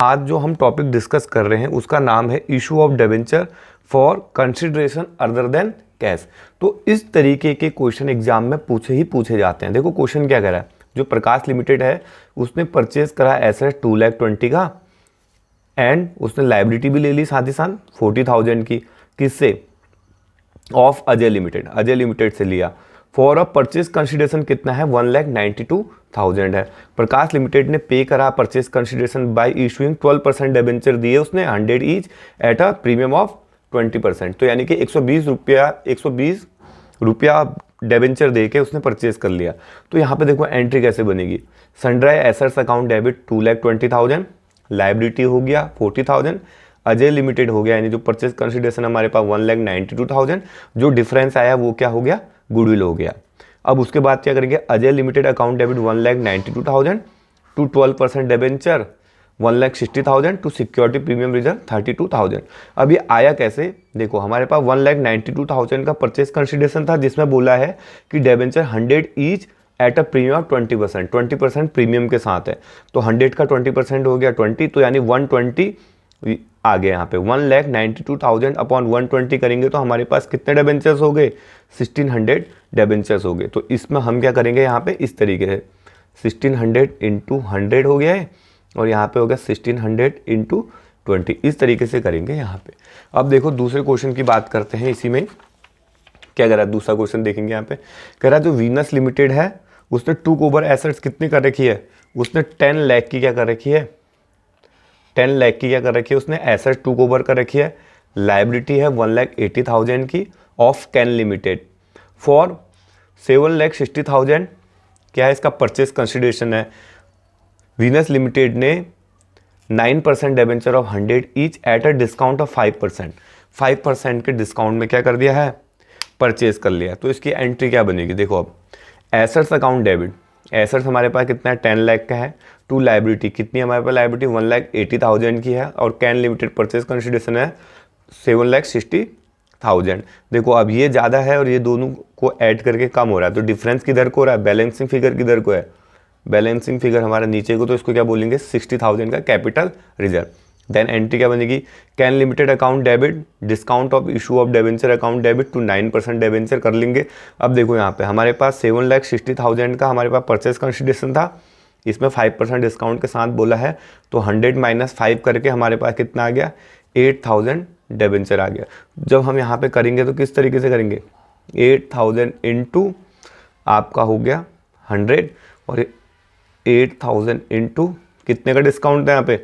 आज जो हम टॉपिक डिस्कस कर रहे हैं उसका नाम है issue of debenture for consideration other than cash. तो इस तरीके के क्वेश्चन एग्जाम में पूछे जाते हैं। देखो क्वेश्चन क्या कह रहा है, जो प्रकाश लिमिटेड है उसने परचेज करा एसेट 2,20,000 का एंड उसने लाइबिलिटी भी ले ली साथ ही साथ 40,000 की। किससे? ऑफ अजय लिमिटेड से लिया। फॉर अ परचेज कंसिडरेशन कितना है? 1,92,000 है। प्रकाश लिमिटेड ने पे करा purchase consideration bye issuing 12% debenture दिए उसने 100 each at a premium of 20%। तो यानी कि 120 रुपया डिबेंचर दे के उसने परचेज कर लिया। तो यहाँ पे देखो एंट्री कैसे बनेगी। सनड्राई एसेट्स अकाउंट डेबिट 2,20,000, लाइबिलिटी हो गया 40,000, अजय लिमिटेड हो गया, यानी जो परचेज कंसिडरेशन हमारे पास 1,92,000, जो डिफरेंस आया वो क्या हो गया? गुडविल हो गया। अब उसके बाद क्या करेंगे? Ajay limited account debit 1,92,000 to 12% debenture 1,60,000 to security premium reserve 32,000। अब ये आया कैसे? देखो हमारे पास 1,92,000 का परचेज कंसिडरेशन था जिसमें बोला है कि debenture 100 each at a premium of 20% premium के साथ है। तो 100 का 20% हो गया 20, तो यानी 120 आ गया यहाँ पे। 1,92,000 अपॉन 120 करेंगे तो हमारे पास कितने डिबेंचर्स हो गए? 1,600 डिबेंचर्स हो गए। तो इसमें हम क्या करेंगे यहाँ पे इस तरीके से 1,600 इंटू 100 हो गया है और यहाँ पे हो गया 1,600 इंटू 20, इस तरीके से करेंगे यहाँ पे। अब देखो दूसरे क्वेश्चन की बात करते हैं। इसी में क्या कह रहा है, दूसरा क्वेश्चन देखेंगे यहाँ पे। कह रहा है जो वीनस लिमिटेड है उसने टूक ओवर एसेट्स कितनी कर रखी है? उसने 10 लाख की क्या कर रखी है? 10 लाख की क्या कर रखी है उसने? एसेट टूक ओवर कर रखी है। लाइबिलिटी है 1,80,000 की ऑफ कैन लिमिटेड फॉर 7,60,000। क्या है इसका? परचेज कंसिडरेशन है। वीनस लिमिटेड ने 9% debenture of 100 each at a discount of 5%। 5% के डिस्काउंट में क्या कर दिया है? परचेज कर लिया। तो इसकी एंट्री क्या बनेगी? देखो अब एसेट्स अकाउंट डेबिट, एसेट्स हमारे पास कितना है? 10 लाख का है। टू लाइबिलिटी कितनी हमारे पास? लाइबिलिटी 1,80,000 की है और कैन लिमिटेड परचेज कंसिडरेशन है 7,60,000। देखो अब ये ज़्यादा है और ये दोनों को ऐड करके कम हो रहा है, तो डिफरेंस किधर को हो रहा है? बैलेंसिंग फिगर किधर को है? बैलेंसिंग फिगर हमारा नीचे को, तो इसको क्या बोलेंगे? 60,000 का कैपिटल रिजर्व। देन एंट्री क्या बनेगी? कैन limited account debit discount of issue of debenture account debit to 9% debenture कर लेंगे। अब देखो यहाँ पे हमारे पास 7,60,000 का हमारे पास परचेज कंसिडरेशन था, इसमें 5% डिस्काउंट के साथ बोला है, तो 100 माइनस 5 करके हमारे पास कितना आ गया? 8,000 डिबेंचर आ गया। जब हम यहाँ पे करेंगे तो किस तरीके से करेंगे? 8,000 इंटू आपका हो गया 100 और 8,000 इंटू कितने का डिस्काउंट था यहाँ पे?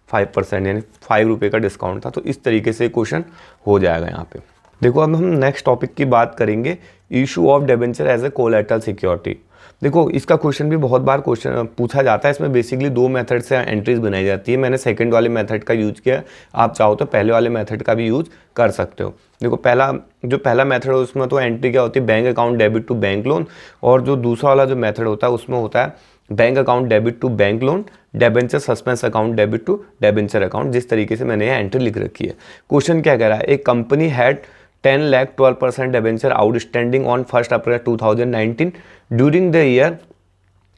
5%, यानी 5 रुपये का डिस्काउंट था। तो इस तरीके से क्वेश्चन हो जाएगा यहाँ पे। देखो अब हम नेक्स्ट टॉपिक की बात करेंगे, issue of debenture as a collateral security. देखो इसका क्वेश्चन भी बहुत बार क्वेश्चन पूछा जाता है। इसमें बेसिकली 2 मेथड से एंट्रीज बनाई जाती है। मैंने सेकंड वाले मेथड का यूज किया, आप चाहो तो पहले वाले मेथड का भी यूज कर सकते हो। देखो पहला मेथड है उसमें तो एंट्री क्या होती है? Bank account debit to bank loan. और जो दूसरा वाला जो मेथड होता है उसमें होता है bank account debit to bank loan, debenture suspense account debit to debenture account. जिस तरीके से मैंने यहाँ एंट्री लिख रखी है। क्वेश्चन क्या कह रहा है? एक company had 10 lakh 12% debenture outstanding on 1 April 2019 during the year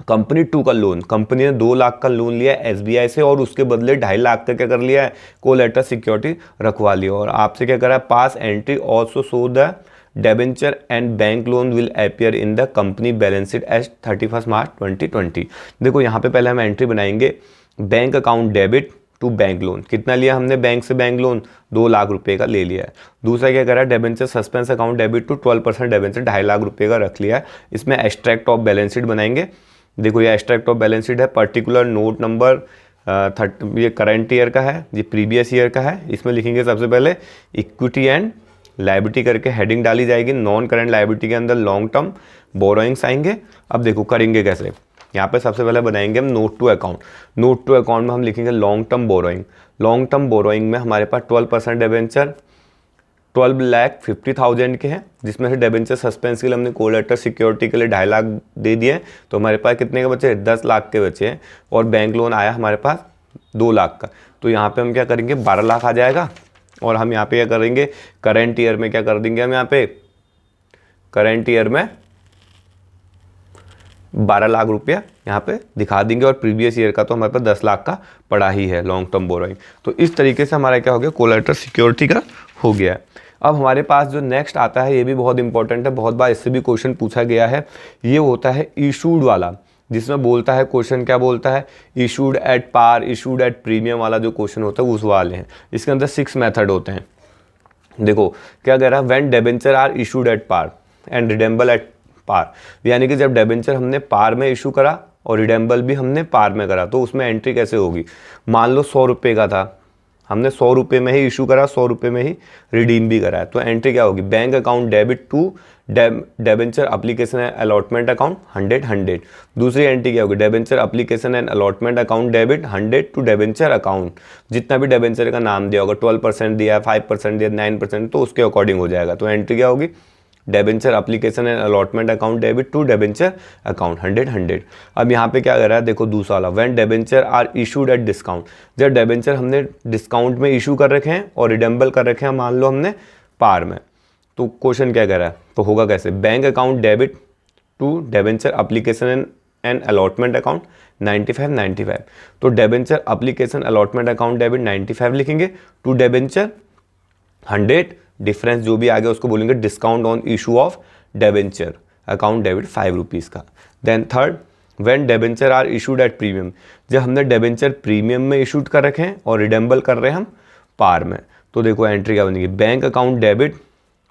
company 2 का लोन। कंपनी ने 2 लाख का लोन लिया SBI से और उसके बदले 2.5 लाख का क्या कर लिया है? कोलैटरल सिक्योरिटी रखवा लिया। और आपसे क्या करा है? Pass entry also so the debenture and bank loan will appear in the company balance sheet as 31 March 2020। देखो यहाँ पे पहले हम एंट्री बनाएंगे bank account debit to bank loan. कितना लिया हमने बैंक से? बैंक लोन 2 लाख रुपए का ले लिया है। दूसरा क्या करा? Debenture suspense account debit to 12% debenture 2.5 lakh रुपए का रख लिया है। इसमें एक्सट्रैक्ट ऑफ बैलेंस शीट बनाएंगे। देखो ये एक्सट्रैक्ट ऑफ बैलेंस शीट है, पर्टिकुलर नोट नंबर 30, ये करंट ईयर का है, ये प्रीवियस ईयर का है। इसमें लिखेंगे सबसे पहले इक्विटी एंड लायबिलिटी करके हेडिंग डाली जाएगी। नॉन करंट लायबिलिटी के अंदर लॉन्ग टर्म बोरोइंग्स आएंगे। अब देखो करेंगे कैसे? यहाँ पे सबसे पहले बनाएंगे हम note to account. Note to account में हम लिखेंगे long term borrowing. Long term borrowing में हमारे पास 12% डिबेंचर 12,50,000 के हैं, जिसमें से डिबेंचर सस्पेंस के लिए हमने कोलैटरल सिक्योरिटी के लिए 2.5 लाख दे दिए। तो हमारे पास कितने के बचे? 10 लाख के बचे हैं। और बैंक लोन आया हमारे पास 2 लाख का। तो यहाँ पे हम क्या करेंगे? 12 लाख आ जाएगा। और हम यहाँ पे क्या करेंगे? करंट ईयर में क्या कर देंगे हम? यहाँ पे करंट ईयर में 12 लाख रुपया यहाँ पे दिखा देंगे, और प्रीवियस ईयर का तो हमारे पास 10 लाख का पड़ा ही है लॉन्ग टर्म बोरोइंग। तो इस तरीके से हमारा क्या हो गया, कोलैटरल सिक्योरिटी का हो गया है। अब हमारे पास जो नेक्स्ट आता है ये भी बहुत इंपॉर्टेंट है, बहुत बार इससे भी क्वेश्चन पूछा गया है, ये होता है इशूड वाला, जिसमें बोलता है क्वेश्चन क्या बोलता है, issued at par, issued at premium वाला जो क्वेश्चन होता है उस वाले हैं। इसके अंदर 6 मेथड होते हैं। देखो क्या कह रहा है, when debenture are issued at par and redeemable at par, यानी कि जब डिबेंचर हमने पार में इशू करा और रिडेम्बल भी हमने पार में करा, तो उसमें एंट्री कैसे होगी। मान लो 100 रुपये का था, हमने 100 रुपये में ही इशू करा, 100 रुपये में ही रिडीम भी करा है, तो एंट्री क्या होगी, bank account debit to debenture application and allotment account 100। दूसरी एंट्री क्या होगी, debenture application and allotment account debit 100 to debenture account, जितना भी डिबेंचर का नाम दिया होगा, 12% दिया, 5% दिया, 9%, तो उसके अकॉर्डिंग हो जाएगा। तो एंट्री क्या होगी, debenture application and allotment account debit to debenture account 100। अब यहाँ पे क्या कर रहा है, देखो दूसरा वाला, when debenture are issued at discount, जब डिबेंचर हमने डिस्काउंट में इशू कर रखे हैं और रिडेम्बल कर रखे हैं मान लो हमने पार में, तो क्वेश्चन क्या कह रहा है, तो होगा कैसे, bank account debit to debenture application and allotment account 95। तो debenture application allotment account debit 95 लिखेंगे, टू डिबेंचर 100, डिफरेंस जो भी आ गया उसको बोलेंगे discount on issue of debenture account debit 5 rupees का। Then third, when debenture are issued at premium, जब हमने डिबेंचर प्रीमियम में इशूड कर रखे हैं और रिडेम्बल कर रहे हैं हम पार में, तो देखो एंट्री क्या बनेगी, bank account debit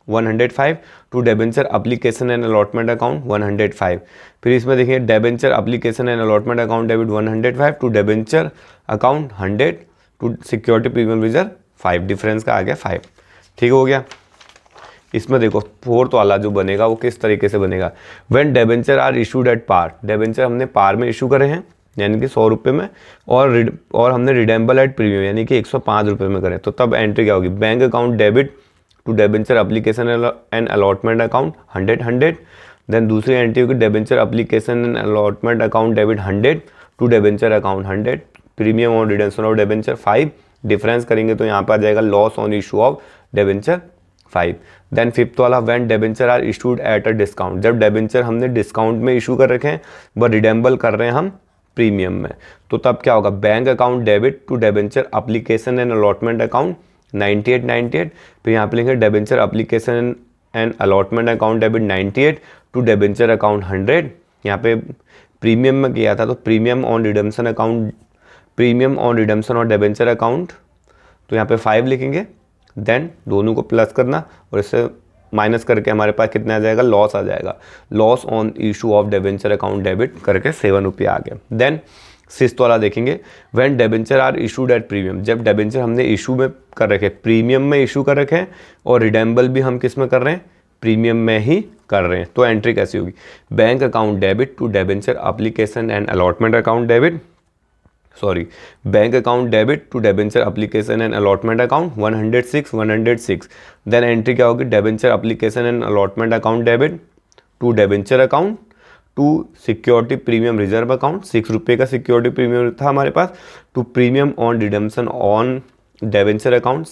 105 to debenture application and allotment account 105। फिर इसमें देखिए debenture application and allotment account debit 105 to debenture account 100 to security premium reserve 5, difference का आ गया 5। ठीक हो गया। इसमें देखो फोर्थ वाला जो बनेगा वो किस तरीके से बनेगा, when debenture are issued at par, debenture हमने पार में इशू करे हैं यानी कि 100 रुपये में, और हमने रिडेम्बल एट प्रीमियम यानी कि 105 रुपये में करें, तो तब एंट्री क्या होगी, bank account debit to debenture application and allotment account 100। Then दूसरी एंट्री होगी debenture application and allotment account debit 100 to debenture account 100, premium on redemption of debenture 5, difference करेंगे तो यहाँ पर आ जाएगा loss on issue of debenture 5। Then fifth वाला, when debenture are issued at a discount, जब डिबेंचर हमने डिस्काउंट में इशू कर रखे हैं व रिडेम्बल कर रहे हैं हम प्रीमियम में, तो तब क्या होगा, bank account debit to debenture application and allotment account 98। फिर यहाँ पे लिखेंगे debenture application and allotment account debit 98 to debenture account 100। यहाँ पे प्रीमियम में किया था तो premium on redemption account, premium on redemption और डिबेंचर अकाउंट, तो यहाँ पे 5 लिखेंगे। देन दोनों को प्लस करना और इससे माइनस करके हमारे पास कितना आ जाएगा, लॉस आ जाएगा, loss on issue of debenture account debit करके 7 रुपये आ गया। देन सिक्स्थ वाला देखेंगे, when debenture are issued at premium, जब डिबेंचर हमने इशू में कर रखे, प्रीमियम में इशू कर रखे हैं और रिडेम्बल भी हम किस में कर रहे हैं, प्रीमियम में ही कर रहे हैं, तो एंट्री कैसी होगी, bank account debit to debenture application and allotment account debit, bank account debit to debenture application and allotment account 106। Then entry क्या होगी, debenture application and allotment account debit to debenture account to security premium reserve account, 6 रुपये का security premium था हमारे पास, to premium on redemption on debenture account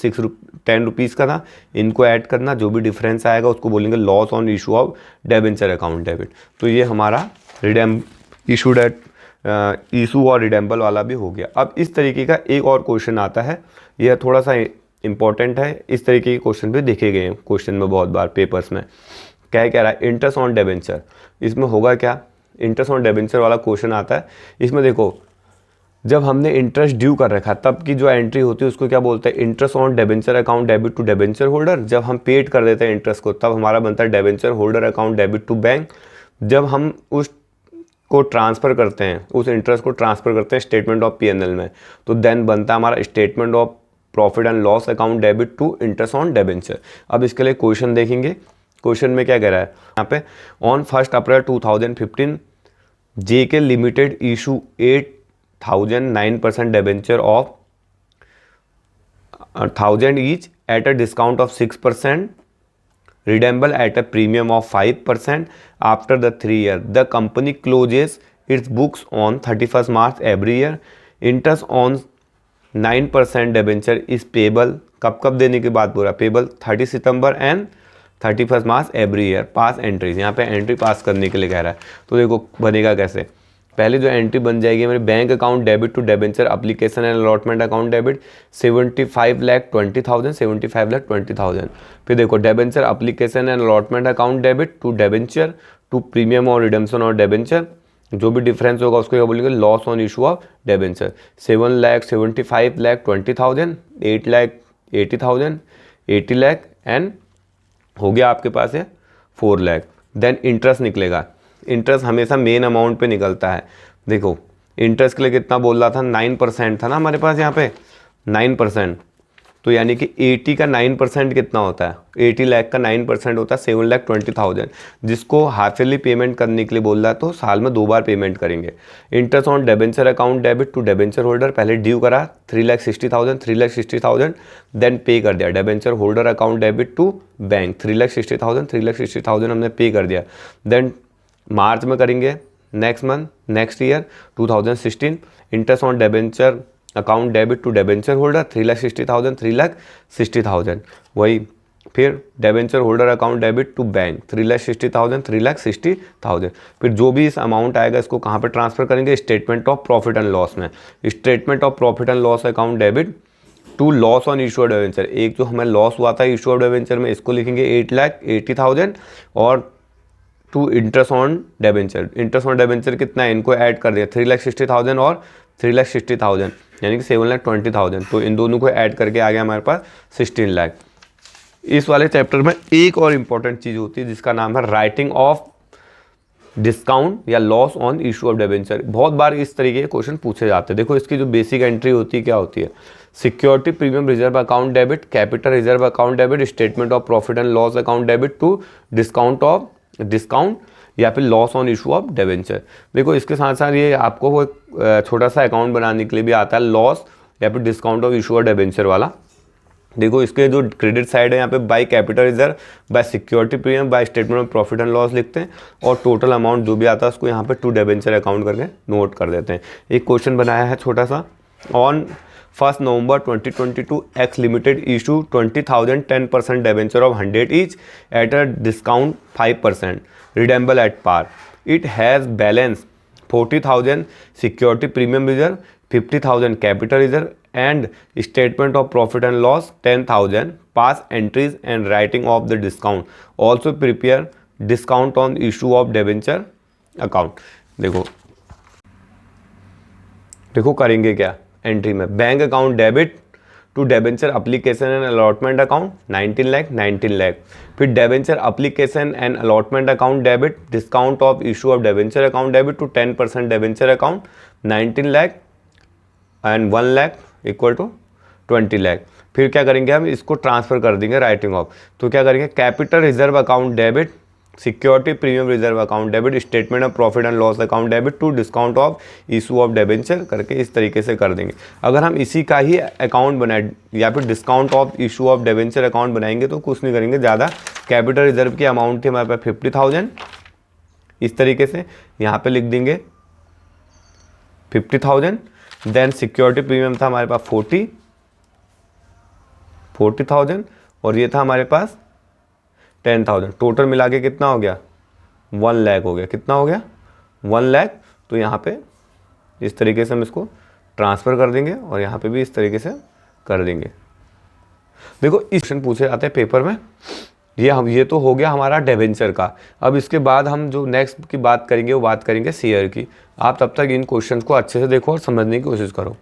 10 rupees का था, इनको ऐड करना, जो भी डिफरेंस आएगा उसको बोलेंगे loss on issue of debenture account debit. तो ये हमारा इशूड एट इशू और रिडेम्बल वाला भी हो गया। अब इस तरीके का एक और क्वेश्चन आता है, यह थोड़ा सा इंपॉर्टेंट है, इस तरीके के क्वेश्चन भी देखे गए हैं क्वेश्चन में बहुत बार पेपर्स में। क्या कह रहा है, इंटरेस्ट ऑन डिबेंचर, इसमें होगा क्या, इंटरेस्ट ऑन डिबेंचर वाला क्वेश्चन आता है। इसमें देखो जब हमने इंटरेस्ट ड्यू कर रखा तब की जो एंट्री होती है उसको क्या बोलते हैं, interest on debenture account debit to debenture holder. जब हम पेड कर देते हैं इंटरेस्ट को तब हमारा बनता है debenture holder account debit to bank. जब हम उस को ट्रांसफ़र करते हैं, उस इंटरेस्ट को ट्रांसफ़र करते हैं स्टेटमेंट ऑफ P&L में, तो देन बनता है हमारा statement of profit and loss account debit to interest on debenture. अब इसके लिए क्वेश्चन देखेंगे, क्वेश्चन में क्या कह रहा है यहाँ पे, on 1 April 2015 JK limited issue 8,009% debenture of 1000 each at a discount of 6%, redeemable at a premium of 5% after the 3 year. The company closes its books on 31st March every year. Interest on 9% debenture is payable, कब देने की बात बोल रहा है, payable 30 September and 31 March every year, pass entries, यहाँ पे entry पास करने के लिए कह रहा है। तो देखो बनेगा कैसे, पहले जो एंट्री बन जाएगी मेरे bank account debit to debenture application and allotment account debit 75,20,000, 75,20,000। फिर देखो debenture application and allotment account debit to debenture to premium और रिडेम्पशन और डेबेंचर, जो भी डिफरेंस होगा उसको क्या बोलेंगे, loss on issue of debenture 7,75,20,000, 8,80,000, 80 lakh and हो गया आपके पास है 4 लाख। देन इंटरेस्ट निकलेगा, इंटरेस्ट हमेशा मेन अमाउंट पे निकलता है। देखो इंटरेस्ट के लिए कितना बोल रहा था, 9% था ना हमारे पास यहाँ पे 9%, तो यानी कि 80 का 9% कितना होता है, 80 लाख का 9% होता है 7,20,000, जिसको हाफ ईयरली पेमेंट करने के लिए बोल रहा है, तो साल में 2 बार पेमेंट करेंगे। Interest on debenture account debit to debenture holder, पहले ड्यू करा 3,60,000, देन पे कर दिया। Debenture holder account debit to bank 3,60,000 हमने पे कर दिया। देन मार्च में करेंगे, next month, next year 2016, interest on debenture account debit to debenture holder 3,60,000, वही। फिर debenture holder account debit to bank 3,60,000। फिर जो भी इस अमाउंट आएगा इसको कहाँ पे ट्रांसफर करेंगे, statement of profit and loss में। Statement of profit and loss account debit to loss on issue of debenture, एक जो हमें लॉस हुआ था इशू ऑफ डेबेंचर में, इसको लिखेंगे 8,80,000, और to interest on debenture, interest on debenture कितना है, इनको ऐड कर दिया 3,60,000 और 3,60,000, यानी कि 7,20,000, तो इन दोनों को ऐड करके आ गया हमारे पास 16 लाख। इस वाले चैप्टर में एक और इम्पॉर्टेंट चीज़ होती है जिसका नाम है राइटिंग ऑफ डिस्काउंट या loss on issue of debenture. बहुत बार इस तरीके के क्वेश्चन पूछे जाते हैं। देखो इसकी जो बेसिक एंट्री होती है क्या होती है, security premium reserve account debit, capital reserve account debit, statement of profit and loss account debit to discount या फिर loss on issue of debenture. देखो इसके साथ साथ ये आपको वो छोटा सा अकाउंट बनाने के लिए भी आता है, लॉस या फिर discount of issue of debenture वाला। देखो इसके जो क्रेडिट साइड है यहाँ पे by capital reserve, by security premium, by statement of profit and loss लिखते हैं, और टोटल अमाउंट जो भी आता है उसको यहाँ पे टू डेबेंचर अकाउंट करके नोट कर देते हैं। एक क्वेश्चन बनाया है छोटा सा, on 1 November 2022 X limited issue 20,000 10% debenture of 100 each at a discount 5%, redeemable at par. It has balance 40,000 security premium reserve, 50,000 capital reserve and statement of profit and loss 10,000, pass entries and writing of the discount, also prepare discount on issue of debenture account। देखो करेंगे क्या entry में, bank account debit to debenture application and allotment account 19 lakh. फिर debenture application and allotment account debit, discount of issue of debenture account debit to 10% debenture account 19 lakh and 1 lakh equal to 20 lakh. फिर क्या करेंगे हम, इसको ट्रांसफर कर देंगे राइटिंग ऑफ, तो क्या करेंगे, capital reserve account debit, security premium reserve account debit, statement of profit and loss account debit to discount of issue of debenture करके इस तरीके से कर देंगे। अगर हम इसी का ही अकाउंट बनाए या फिर discount of issue of debenture account बनाएंगे तो कुछ नहीं करेंगे ज़्यादा। कैपिटल रिजर्व की अमाउंट थी हमारे पास 50,000, इस तरीके से यहाँ पे लिख देंगे 50,000। देन सिक्योरिटी प्रीमियम था हमारे पास 40,000 और ये था हमारे पास 10,000। टोटल मिला के कितना हो गया, 1 लाख हो गया। कितना हो गया, 1 लाख। तो यहाँ पे इस तरीके से हम इसको ट्रांसफ़र कर देंगे और यहाँ पे भी इस तरीके से कर देंगे। देखो इस क्वेश्चन पूछे जाते हैं पेपर में। ये तो हो गया हमारा डेबेंचर का। अब इसके बाद हम जो नेक्स्ट की बात करेंगे वो बात करेंगे शेयर की। आप तब तक इन क्वेश्चन को अच्छे से देखो और समझने की कोशिश करो।